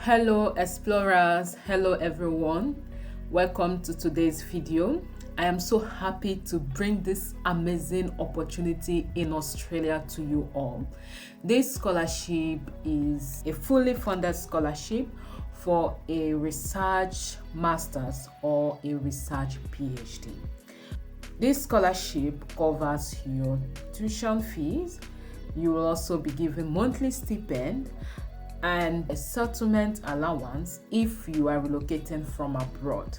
Hello explorers, hello everyone, welcome to today's video. I am so happy to bring this amazing opportunity in Australia to you all. This scholarship is a fully funded scholarship for a research master's or a research PhD. This scholarship covers your tuition fees. You will also be given monthly stipend and a settlement allowance if you are relocating from abroad.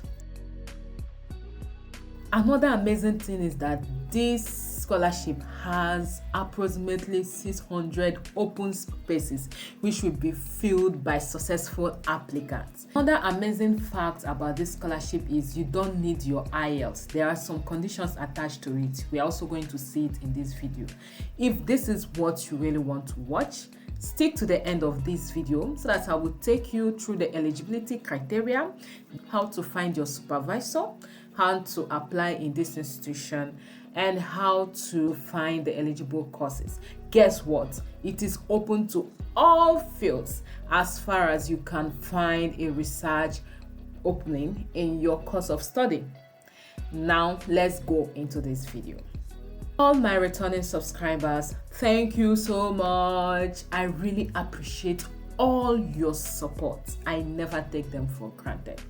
Another amazing thing is that this scholarship has approximately 600 open spaces which will be filled by successful applicants. Another amazing fact about this scholarship is you don't need your Ielts. There are some conditions attached to it. We are also going to see it in this video. If this is what you really want to watch, stick to the end of this video so that I will take you through the eligibility criteria, how to find your supervisor, how to apply in this institution, and how to find the eligible courses. Guess what? It is open to all fields as far as you can find a research opening in your course of study. Now let's go into this video. All my returning subscribers, thank you so much. I really appreciate all your support. I never take them for granted.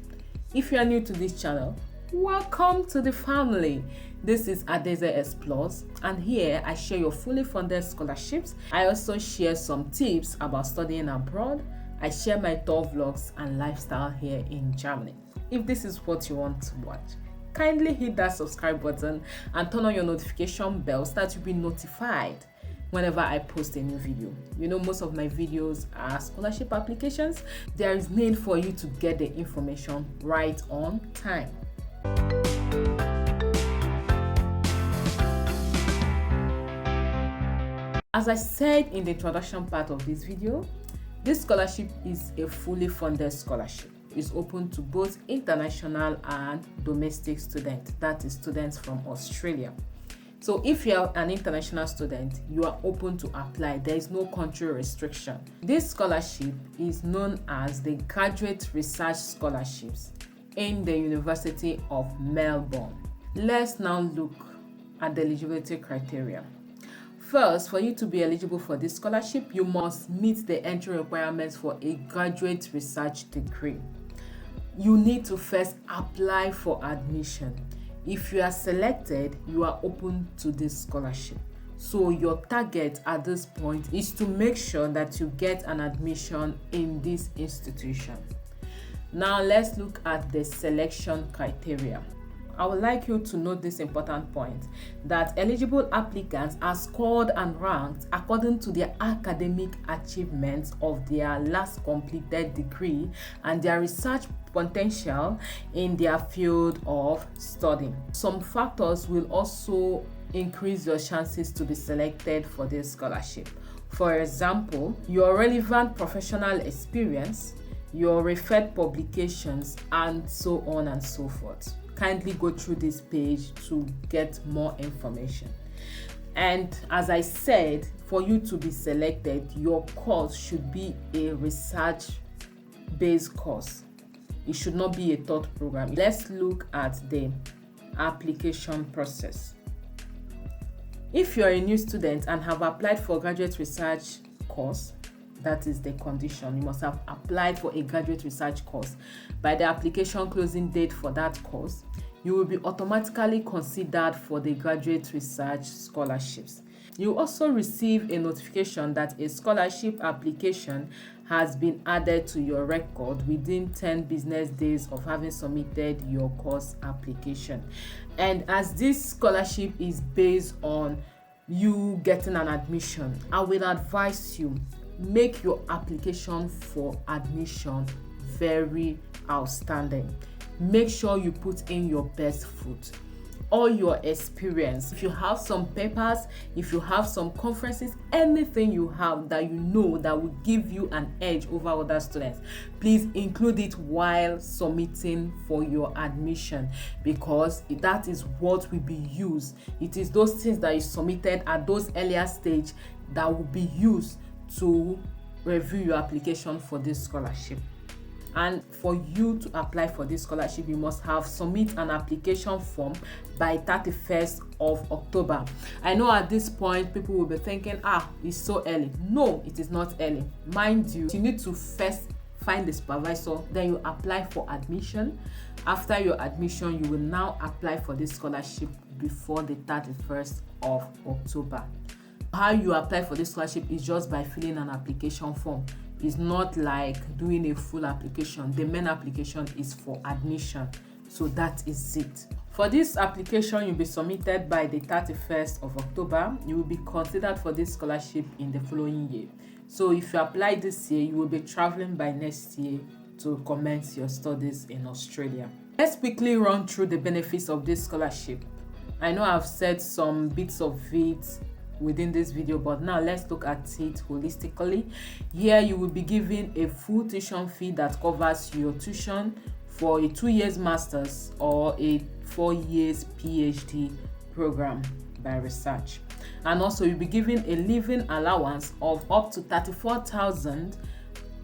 If you are new to this channel, welcome to the family. This is Adaeze Explores, and here I share your fully funded scholarships. I also share some tips about studying abroad. I share my tour vlogs and lifestyle here in Germany. If this is what you want to watch, kindly hit that subscribe button and turn on your notification bell so that you'll be notified whenever I post a new video. You know, most of my videos are scholarship applications. There is need for you to get the information right on time. As I said in the introduction part of this video, this scholarship is a fully funded scholarship. Is open to both international and domestic students, that is students from Australia. So if you are an international student, you are open to apply. There is no country restriction. This scholarship is known as the Graduate Research Scholarships in the University of Melbourne. Let's now look at the eligibility criteria. First, for you to be eligible for this scholarship, you must meet the entry requirements for a graduate research degree. You need to first apply for admission. If you are selected, you are open to this scholarship. So your target at this point is to make sure that you get an admission in this institution. Now let's look at the selection criteria. I would like you to note this important point, that eligible applicants are scored and ranked according to their academic achievements of their last completed degree and their research potential in their field of study. Some factors will also increase your chances to be selected for this scholarship. For example, your relevant professional experience, your referred publications, and so on and so forth. Kindly go through this page to get more information. And as I said, for you to be selected, your course should be a research-based course. It should not be a taught program. Let's look at the application process. If you are a new student and have applied for a graduate research course, that is the condition. You must have applied for a graduate research course by the application closing date for that course. You will be automatically considered for the graduate research scholarships. You also receive a notification that a scholarship application has been added to your record within 10 business days of having submitted your course application. And as this scholarship is based on you getting an admission, I will advise you, make your application for admission very outstanding. Make sure you put in your best foot, all your experience. If you have some papers, if you have some conferences, anything you have that you know that will give you an edge over other students, please include it while submitting for your admission, because that is what will be used. It is those things that you submitted at those earlier stage that will be used to review your application for this scholarship. And for you to apply for this scholarship, you must have submit an application form by 31st of October. I know at this point people will be thinking, it's so early. No, it is not early. Mind you, you need to first find the supervisor, then you apply for admission. After your admission, you will now apply for this scholarship before the 31st of October. How you apply for this scholarship is just by filling an application form. It's not like doing a full application. The main application is for admission. So that is it. For this application, you'll be submitted by the 31st of October. You will be considered for this scholarship in the following year. So if you apply this year, you will be traveling by next year to commence your studies in Australia. Let's quickly run through the benefits of this scholarship. I know I've said some bits of it within this video, but now let's look at it holistically. Here you will be given a full tuition fee that covers your tuition for a 2 years master's or a 4 years PhD program by research. And also you'll be given a living allowance of up to 34,000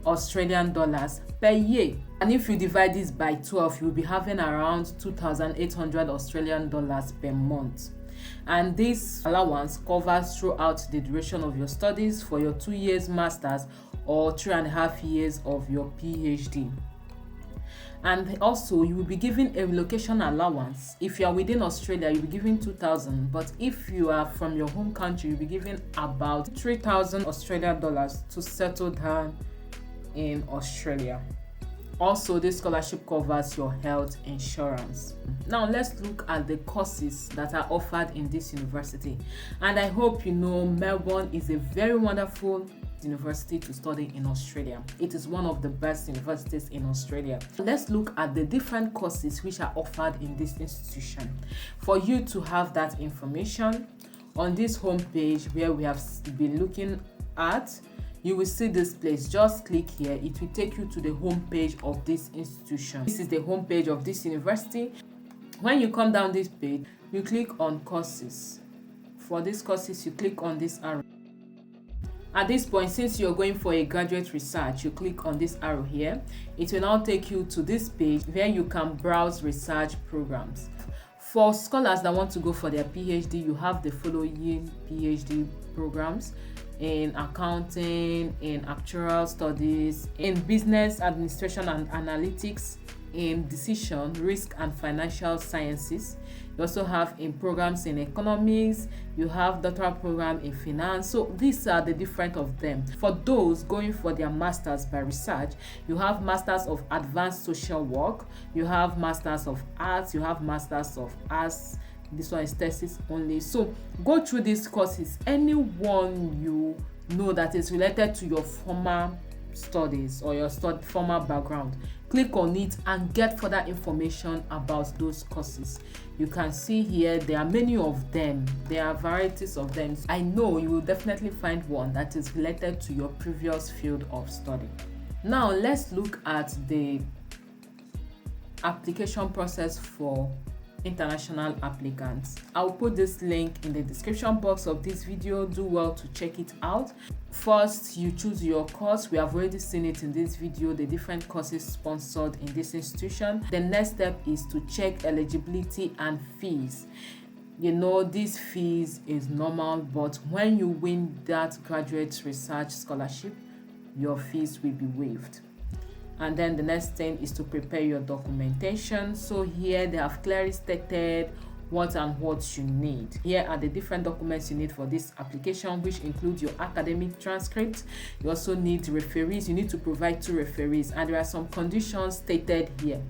Australian dollars per year. And if you divide this by 12, you'll be having around 2,800 Australian dollars per month. And this allowance covers throughout the duration of your studies for your 2 years master's or 3.5 years of your PhD. And also you will be given a relocation allowance. If you are within Australia, you'll be given 2,000, but if you are from your home country, you'll be given about 3,000 Australian dollars to settle down in Australia. Also, this scholarship covers your health insurance. Now let's look at the courses that are offered in this university. And I hope you know Melbourne is a very wonderful university to study in Australia. It is one of the best universities in Australia. Let's look at the different courses which are offered in this institution. For you to have that information, on this homepage where we have been looking at, you will see this place. Just click here. It will take you to the home page of this institution. This is the home page of this university. When you come down this page, you click on courses. For these courses, you click on this arrow. At this point, since you're going for a graduate research, you click on this arrow here. It will now take you to this page where you can browse research programs. For scholars that want to go for their PhD, you have the following PhD programs: in accounting, in actuarial studies, in business administration and analytics, in decision, risk and financial sciences. You also have in programs in economics, you have doctoral program in finance. So these are the different of them. For those going for their masters by research, you have masters of advanced social work, you have masters of arts, you have masters of arts. This one is thesis only. So go through these courses. Anyone you know that is related to your former studies or your former background, click on it and get further information about those courses. You can see here there are many of them. There are varieties of them. I know you will definitely find one that is related to your previous field of study. Now let's look at the application process for international applicants. I'll put this link in the description box of this video. Do well to check it out. First, you choose your course. We have already seen it in this video, the different courses sponsored in this institution. The next step is to check eligibility and fees. You know, these fees is normal, but when you win that graduate research scholarship, your fees will be waived. And then the next thing is to prepare your documentation. So here they have clearly stated what you need. Here are the different documents you need for this application, which include your academic transcript. You also need referees. You need to provide 2 referees, and there are some conditions stated here.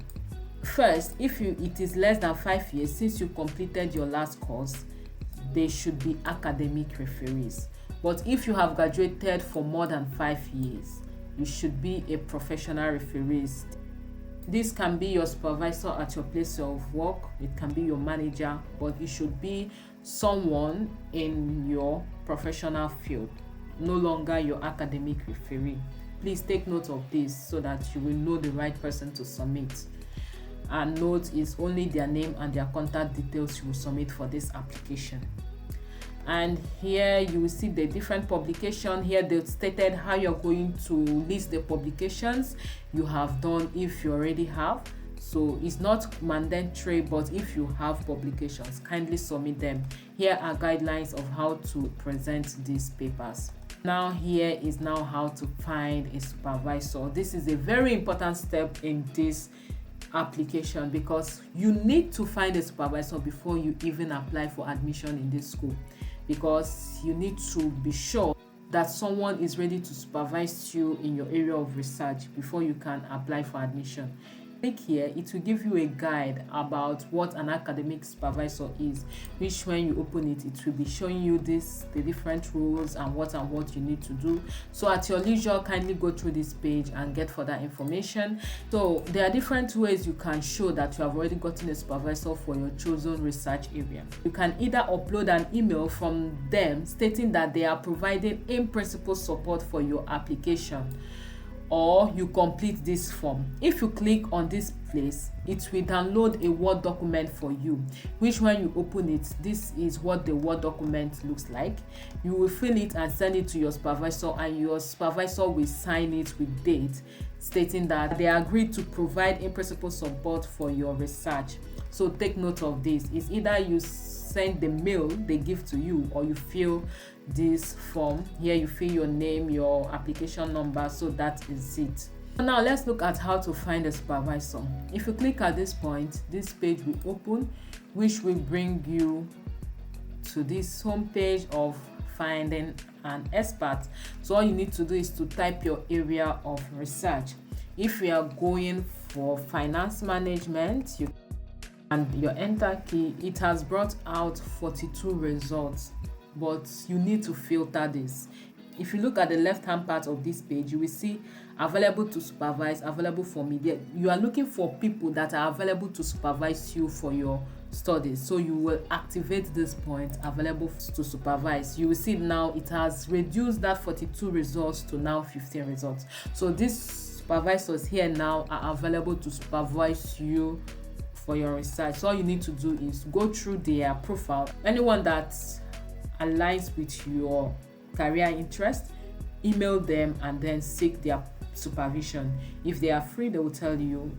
First, if it is less than 5 years since you completed your last course, they should be academic referees. But if you have graduated for more than 5 years, you should be a professional referee. This can be your supervisor at your place of work, it can be your manager, but it should be someone in your professional field, no longer your academic referee. Please take note of this so that you will know the right person to submit. And note is only their name and their contact details you will submit for this application. And here you will see the different publication. Here they stated how you're going to list the publications you have done if you already have. So it's not mandatory, but if you have publications, kindly submit them. Here are guidelines of how to present these papers. Now here is now how to find a supervisor. This is a very important step in this application because you need to find a supervisor before you even apply for admission in this school, because you need to be sure that someone is ready to supervise you in your area of research before you can apply for admission. Click here, it will give you a guide about what an academic supervisor is, which when you open it, it will be showing you the different rules and what you need to do. So at your leisure, kindly go through this page and get further information. So there are different ways you can show that you have already gotten a supervisor for your chosen research area. You can either upload an email from them stating that they are providing in-principle support for your application, or you complete this form. If you click on this place, it will download a Word document for you, which when you open it, this is what the Word document looks like. You will fill it and send it to your supervisor, and your supervisor will sign it with date stating that they agreed to provide in-principle support for your research. So take note of this. It's either you send the mail they give to you, or you fill this form. Here you fill your name, your application number. So that is it. Now let's look at how to find a supervisor. If you click at this point, this page will open, which will bring you to this home page of finding an expert. So all you need to do is to type your area of research. If you are going for finance management, and your enter key, it has brought out 42 results, but you need to filter this. If you look at the left hand part of this page, you will see available to supervise, available for media. You are looking for people that are available to supervise you for your studies, so you will activate this point, available to supervise. You will see now it has reduced that 42 results to now 15 results. So these supervisors here now are available to supervise you for your research. So all you need to do is go through their profile. Anyone that aligns with your career interest, email them and then seek their supervision. If they are free, they will tell you.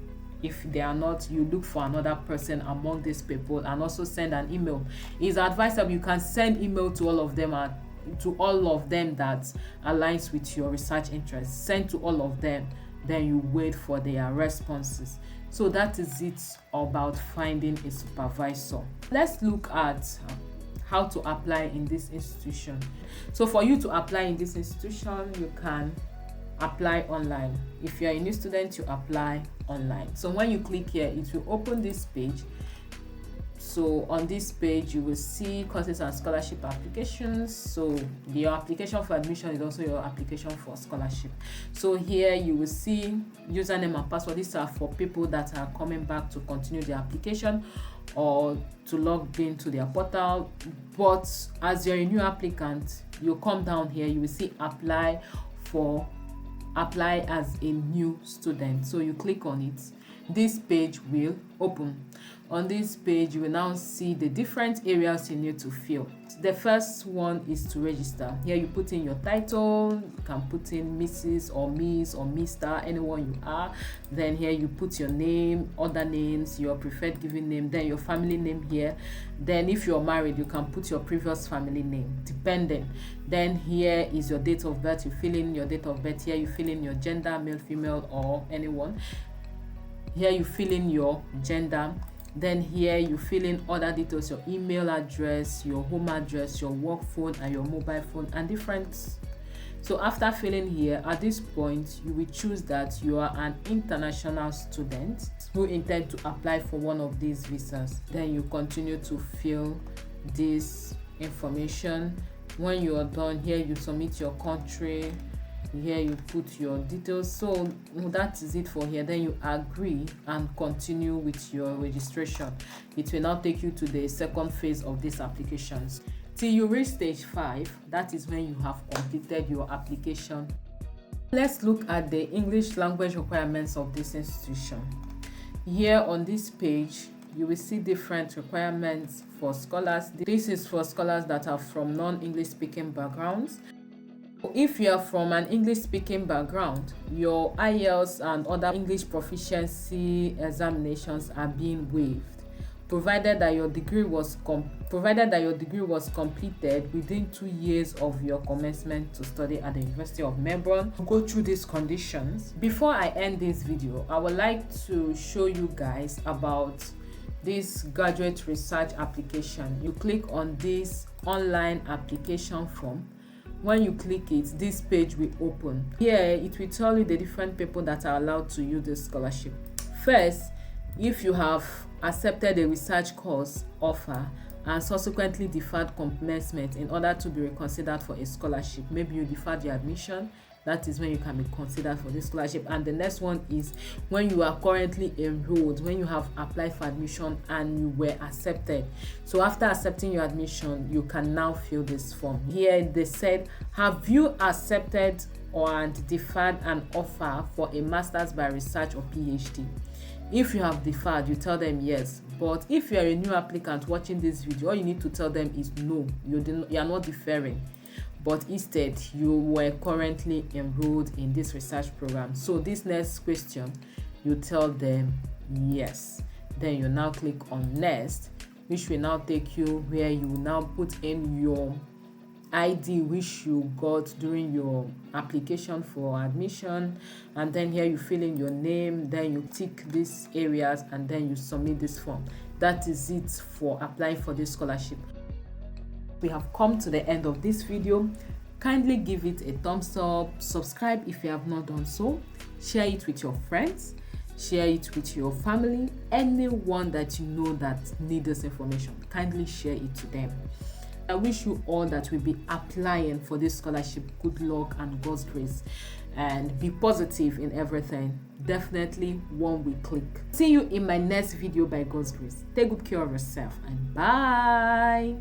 If they are not, you look for another person among these people and also send an email. It's advisable you can send email to all of them that aligns with your research interest. Send to all of them, then you wait for their responses. So that is it about finding a supervisor. Let's look at how to apply in this institution. So for you to apply in this institution, you can apply online. If you're a new student, you apply online. So when you click here, it will open this page. So on this page, you will see courses and scholarship applications. So your application for admission is also your application for scholarship. So here you will see username and password. These are for people that are coming back to continue their application or to log into their portal. But as you're a new applicant, you come down here, you will see apply as a new student. So you click on it. This page will open. On this page, you will now see the different areas you need to fill. The first one is to register. Here you put in your title. You can put in Mrs. or Miss or Mr., anyone you are. Then here you put your name, other names, your preferred given name, then your family name here. Then if you're married, you can put your previous family name, depending. Then here is your date of birth. You fill in your date of birth. Here you fill in your gender, male, female, or anyone. Here you fill in your gender. Then here you fill in other details, your email address, your home address, your work phone, and your mobile phone, and different. So after filling here, at this point, you will choose that you are an international student who intend to apply for one of these visas. Then you continue to fill this information. When you are done, here you submit your country. Here you put your details. So that is it for here. Then you agree and continue with your registration. It will now take you to the second phase of these applications till you reach stage 5. That is when you have completed your application. Let's look at the English language requirements of this institution. Here on this page, you will see different requirements for scholars. This is for scholars that are from non-English speaking backgrounds. If you are from an English speaking background, your IELTS and other English proficiency examinations are being waived, provided that your degree was completed within 2 years of your commencement to study at the University of Melbourne. To go through these conditions, before I end this video, I would like to show you guys about this graduate research application. You click on this online application form. When you click it, this page will open. Here it will tell you the different people that are allowed to use this scholarship. First, if you have accepted a research course offer and subsequently deferred commencement in order to be reconsidered for a scholarship, maybe you deferred your admission, that is when you can be considered for this scholarship. And the next one is when you are currently enrolled, when you have applied for admission and you were accepted. So after accepting your admission, you can now fill this form. Here they said, have you accepted and deferred an offer for a master's by research or PhD? If you have deferred, you tell them yes. But if you are a new applicant watching this video, all you need to tell them is no, you are not deferring, but instead you were currently enrolled in this research program. So this next question, you tell them yes. Then you now click on next, which will now take you where you now put in your ID which you got during your application for admission, and then here you fill in your name, then you tick these areas, and then you submit this form. That is it for applying for this scholarship. We have come to the end of this video. Kindly give it a thumbs up, subscribe if you have not done so, share it with your friends, share it with your family, anyone that you know that needs this information. Kindly share it to them. I wish you all that will be applying for this scholarship good luck and God's grace, and be positive in everything. Definitely one will click. See you in my next video by God's grace. Take good care of yourself and bye.